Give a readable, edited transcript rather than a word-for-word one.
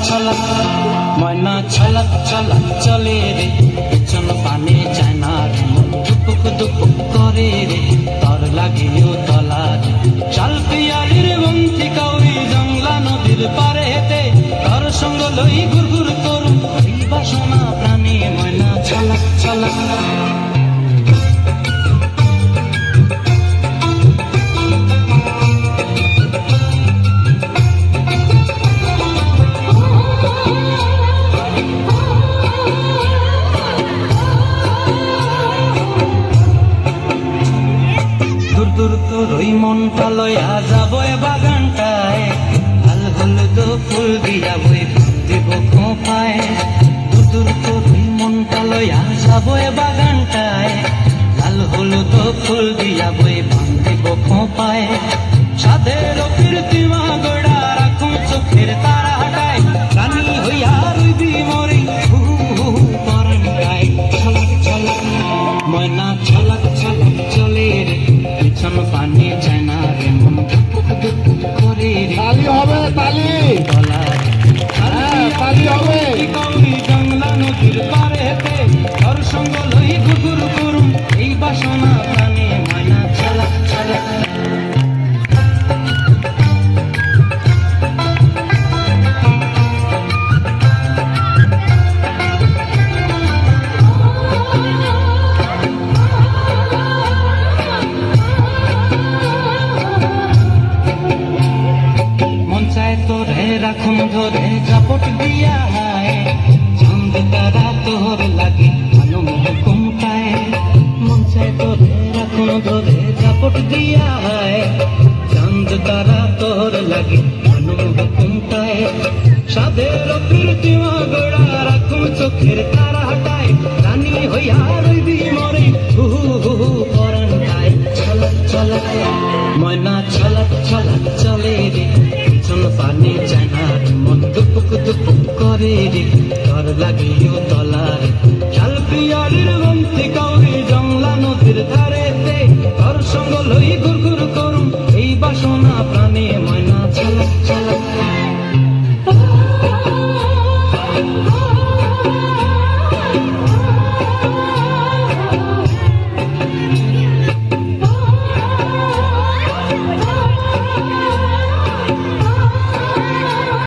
ছলাক ময়না ছলাক ছলাক চলে রে পিছন পানে যায় না রে মন দুপুক দুপুক করে রে তর লাগিও তলা রে শাল পিয়ালির বন্ধি কাউরি জংলা নদীর পারে হেতে তর সঙ্গ লই গুরগুর করুম এই বাসনা প্রাণী ময়না ছলাক ছলাক রই মনটা লয়া যাবই বাগানটায় লাল হলুদ ফুল দিয়া বই দেব খোঁপায় দূর দূর তো রই মনটা লয়া যাবই বাগানটায় লাল হলুদ ফুল দিয়া বই দেব খোঁপায় সাধের কীর্তিমা গোড়া রাখুন চোখের তারা হাটায় রানী হইয়া রইবি মরি হু হু পরান গায় ছলাক ছলাক ময়না ছলাক ছলাক চলে রে পিছন পানি যায় না রে মন দুপুক দুপুক করে রে তালি হবে তালি গলা তালি হবে কাউরি জংলা নদীর পারে হেতে তোর সঙ্গ লই গুগুর করুম এই বাসনা প্রাণে ময়না ছলাক ছলাক তোরে রাখুন ধরে ঝাপট দিয়া হায় চাঁদ তারা তোর লাগে আলম হুকুমটায় মন চায় তোরে রাখুন ধরে ঝাপট দিয়া হায় চাঁদ তারা তোর লাগে আলম হুকুমটায় সাধের কীর্তিমা গোড়া রাখুন চোখের তারা হাটায় রানী হইয়া রইবি মরে হু হু হু পরান গায় ছলাক ছলাক ময়না ছলাক ছলাক চলে রে পিছন পানি যায় না মন দুপুক দুপুক করে রে তর লাগিও তলা রে শাল পিয়ালির